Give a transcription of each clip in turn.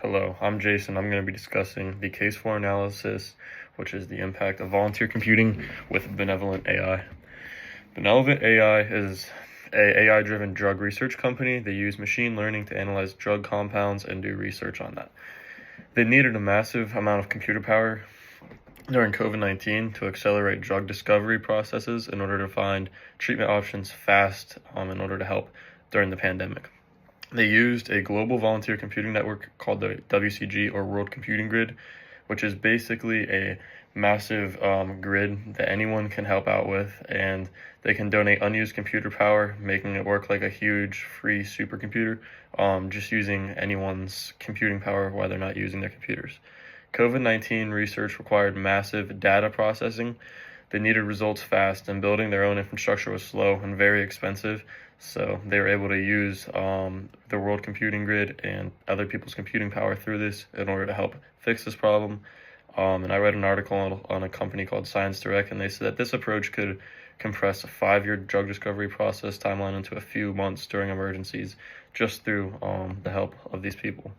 Hello, I'm Jayce, and I'm going to be discussing the case for analysis, which is the impact of volunteer computing with Benevolent AI. Benevolent AI is a AI-driven drug research company. They use machine learning to analyze drug compounds and do research on that. They needed a massive amount of computer power during COVID-19 to accelerate drug discovery processes in order to find treatment options fast in order to help during the pandemic. They used a global volunteer computing network called the WCG, or World Computing Grid, which is basically a massive grid that anyone can help out with, and they can donate unused computer power, making it work like a huge free supercomputer, just using anyone's computing power while they're not using their computers. COVID-19 research required massive data processing. They needed results fast, and building their own infrastructure was slow and very expensive. So they were able to use the World Computing Grid and other people's computing power through this in order to help fix this problem. And I read an article on a company called Science Direct, and they said that this approach could compress a 5-year drug discovery process timeline into a few months during emergencies, just through the help of these people.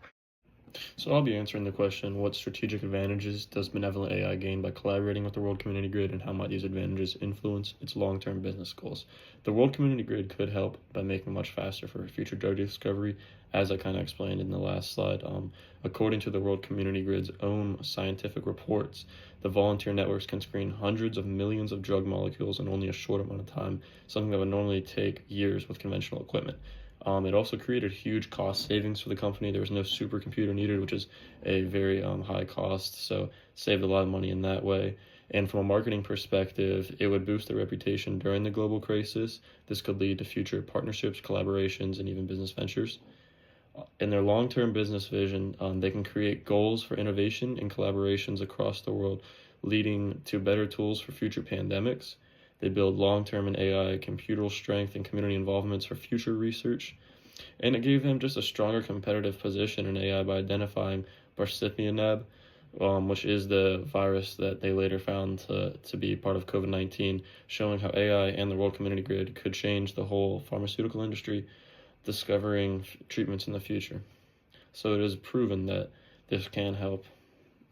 So I'll be answering the question, what strategic advantages does Benevolent AI gain by collaborating with the World Community Grid, and how might these advantages influence its long-term business goals? The World Community Grid could help by making much faster for future drug discovery, as I kind of explained in the last slide. According to the World Community Grid's own scientific reports, the volunteer networks can screen hundreds of millions of drug molecules in only a short amount of time, something that would normally take years with conventional equipment. It also created huge cost savings for the company. There was no supercomputer needed, which is a very high cost, so saved a lot of money in that way. And from a marketing perspective, it would boost their reputation during the global crisis. This could lead to future partnerships, collaborations, and even business ventures. In their long-term business vision, they can create goals for innovation and collaborations across the world, leading to better tools for future pandemics. They build long-term and AI computer strength and community involvements for future research. And it gave them just a stronger competitive position in AI by identifying Baricitinib, which is the virus that they later found to be part of COVID-19, showing how AI and the World Community Grid could change the whole pharmaceutical industry, discovering treatments in the future. So it is proven that this can help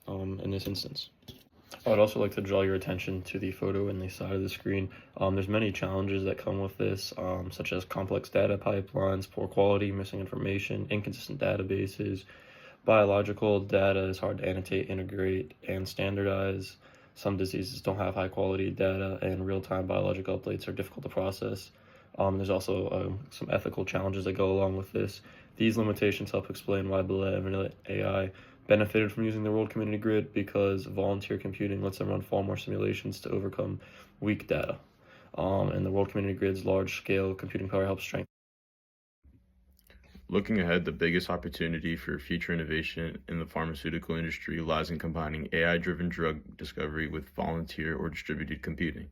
in this instance. I would also like to draw your attention to the photo in the side of the screen. There's many challenges that come with this, such as complex data pipelines, poor quality, missing information, inconsistent databases. Biological data is hard to annotate, integrate, and standardize. Some diseases don't have high quality data, and real-time biological updates are difficult to process. There's also some ethical challenges that go along with this. These limitations help explain why Benevolent AI benefited from using the World Community Grid, because volunteer computing lets them run far more simulations to overcome weak data. And the World Community Grid's large-scale computing power helps strengthen. Looking ahead, the biggest opportunity for future innovation in the pharmaceutical industry lies in combining AI-driven drug discovery with volunteer or distributed computing.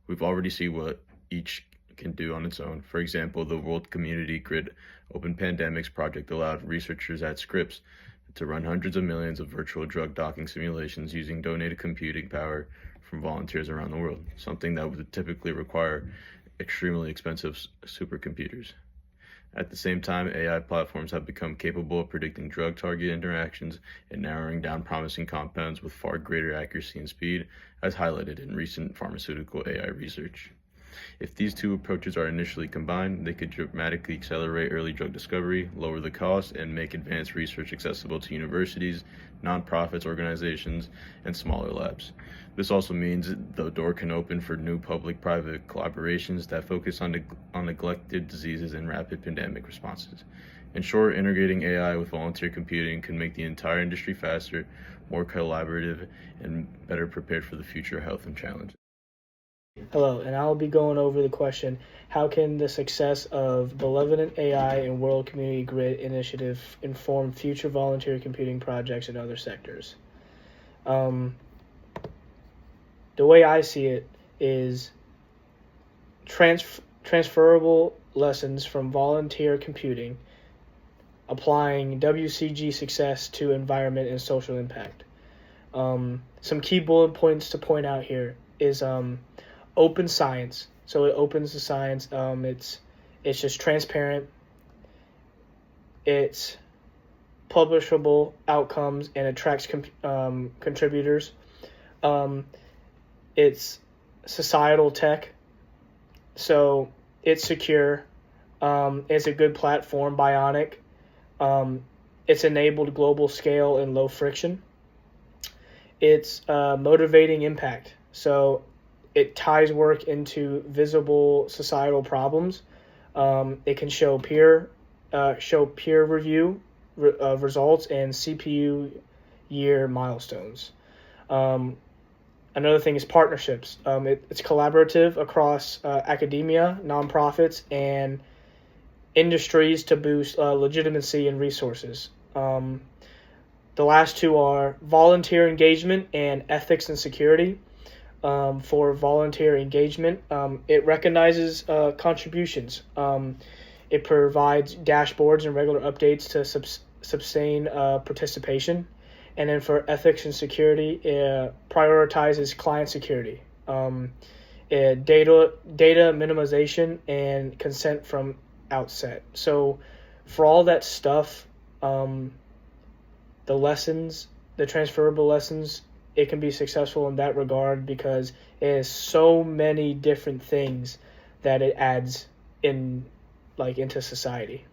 We've already seen what each can do on its own. For example, the World Community Grid Open Pandemics project allowed researchers at Scripps to run hundreds of millions of virtual drug docking simulations using donated computing power from volunteers around the world, something that would typically require extremely expensive supercomputers. At the same time, AI platforms have become capable of predicting drug-target interactions and narrowing down promising compounds with far greater accuracy and speed, as highlighted in recent pharmaceutical AI research. If these two approaches are initially combined, they could dramatically accelerate early drug discovery, lower the cost, and make advanced research accessible to universities, nonprofits, organizations, and smaller labs. This also means the door can open for new public-private collaborations that focus on neglected diseases and rapid pandemic responses. In short, integrating AI with volunteer computing can make the entire industry faster, more collaborative, and better prepared for the future health and challenges. Hello, and I'll be going over the question, how can the success of Benevolent AI and World Community Grid initiative inform future volunteer computing projects in other sectors? The way I see it is transferable lessons from volunteer computing, applying WCG success to environment and social impact. Some key bullet points to point out here is open science. So it opens the science. It's just transparent. It's publishable outcomes, and attracts contributors. It's societal tech, so it's secure. It's a good platform, bionic. It's enabled global scale and low friction. It's motivating impact, so it ties work into visible societal problems. It can show peer review results and CPU year milestones. Another thing is partnerships. It's collaborative across academia, nonprofits, and industries to boost legitimacy and resources. The last two are volunteer engagement and ethics and security. For volunteer engagement, it recognizes contributions. It provides dashboards and regular updates to sustain participation. And then for ethics and security, it prioritizes client security, data minimization, and consent from outset. So for all that stuff, the transferable lessons, it can be successful in that regard because it has so many different things that it adds into society.